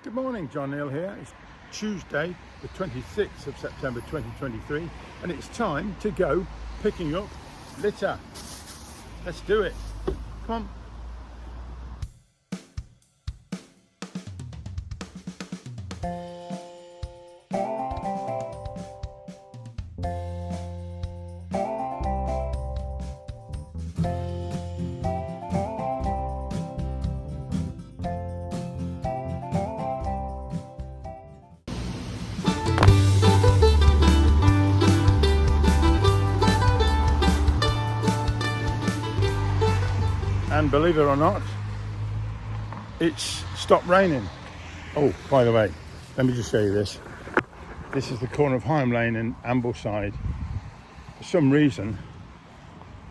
Good morning, John Neal here. It's Tuesday, the 26th of September 2023, and it's time to go picking up litter. Let's do it. Come on. And believe it or not, it's stopped raining. Oh, by the way, let me just show you this. This is the corner of Higham Lane and Ambleside. For some reason,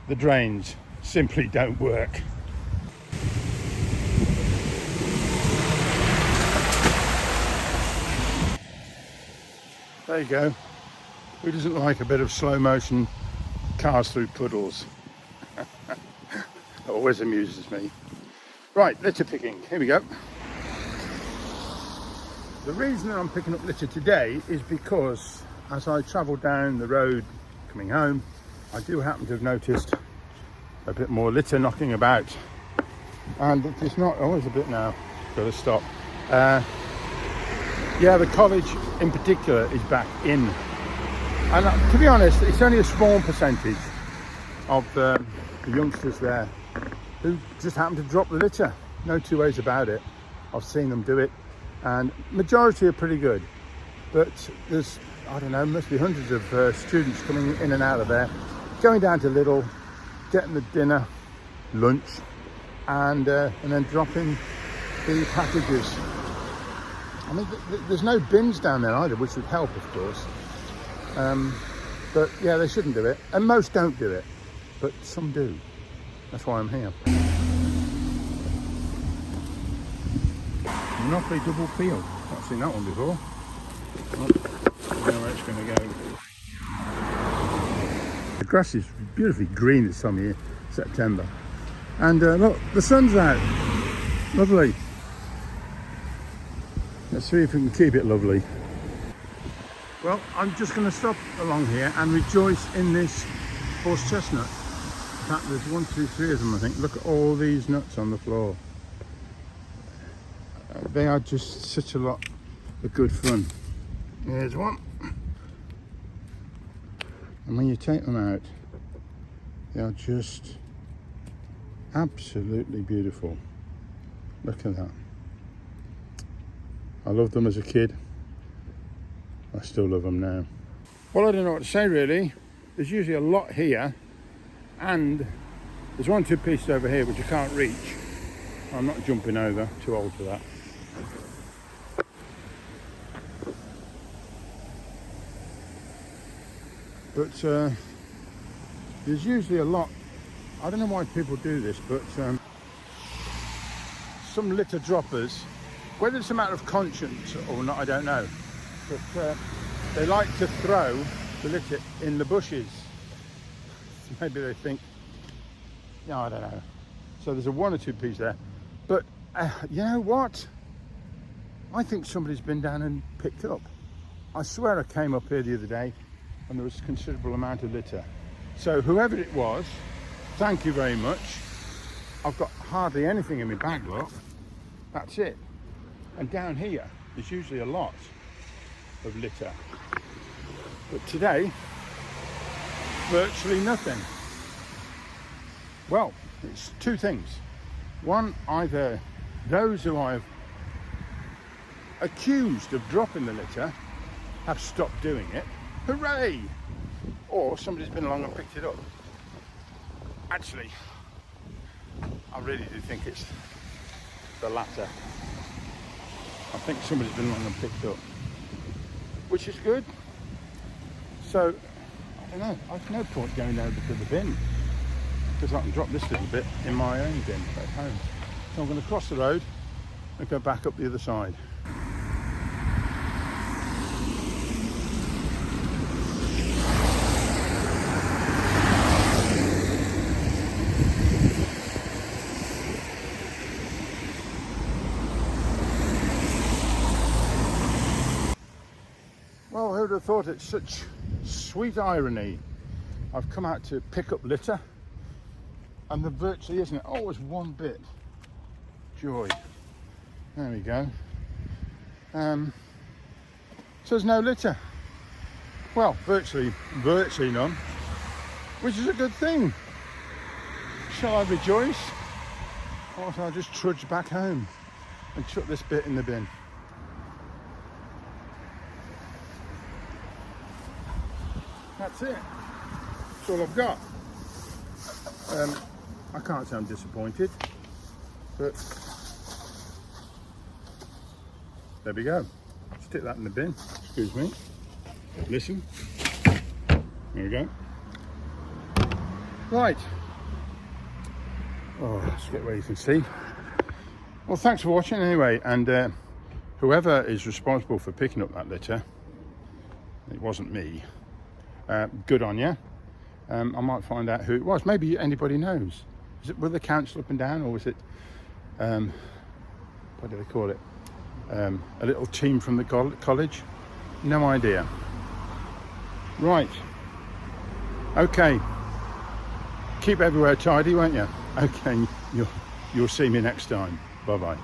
the drains simply don't work. There you go. Who doesn't like a bit of slow motion cars through puddles? Always amuses me. Right, litter picking, here we go. The reason that I'm picking up litter today is because as I travel down the road coming home, I do happen to have noticed a bit more litter knocking about. And it's not always a bit now, got to stop. Yeah, the college in particular is back in. And to be honest, it's only a small percentage of the youngsters there who just happen to drop the litter. No two ways about it. I've seen them do it, and majority are pretty good. But there's, I don't know, must be hundreds of students coming in and out of there, going down to Lidl, getting the dinner, lunch, and then dropping the packages. I mean, there's no bins down there either, which would help, of course. But yeah, they shouldn't do it, and most don't do it, but some do. That's why I'm here. Monopoly double peel. Not seen that one before. Oh, I don't know where it's going to go. The grass is beautifully green this time of year, September. And look, the sun's out. Lovely. Let's see if we can keep it lovely. Well, I'm just going to stop along here and rejoice in this horse chestnut. In fact, there's 1, 2, 3 of them, I think. Look at all these nuts on the floor. They are just such a lot of good fun. Here's one. And when you take them out, they are just absolutely beautiful. Look at that. I loved them as a kid. I still love them now. Well, I don't know what to say really. There's usually a lot here, and there's 1, 2 pieces over here which I can't reach. I'm not jumping over, too old for that. But there's usually a lot. I don't know why people do this, but some litter droppers, whether it's a matter of conscience or not, I don't know, but they like to throw the litter in the bushes. Maybe they think, no, I don't know. So there's a 1 or 2 piece there, but you know what? I think somebody's been down and picked up. I swear I came up here the other day and there was a considerable amount of litter. So whoever it was, thank you very much. I've got hardly anything in my bag, look. That's it. And down here, there's usually a lot of litter. But today, virtually nothing. Well, it's 2 things. One, either those who I've accused of dropping the litter have stopped doing it. Hooray! Or somebody's been along and picked it up. Actually, I really do think it's the latter. I think somebody's been along and picked it up, which is good. So, I don't know, I've no point going over to the bin, because I can drop this little bit in my own bin at home. So I'm going to cross the road and go back up the other side. would have thought it? Such sweet irony. I've come out to pick up litter, and there virtually isn't it. Oh, it's one bit. Joy. There we go. So there's no litter. Well, virtually none, which is a good thing. Shall I rejoice? Or shall I just trudge back home and chuck this bit in the bin? That's it. That's all I've got. I can't say I'm disappointed, but there we go. Stick that in the bin. Excuse me. Listen. There we go. Right. Oh, let's get where you can see. Well, thanks for watching anyway, and whoever is responsible for picking up that litter, it wasn't me, good on you. I might find out who it was. Maybe anybody knows. Were the council up and down, or was it, what do they call it, a little team from the college? No idea. Right, okay, keep everywhere tidy, won't you? Okay, you'll see me next time. Bye bye.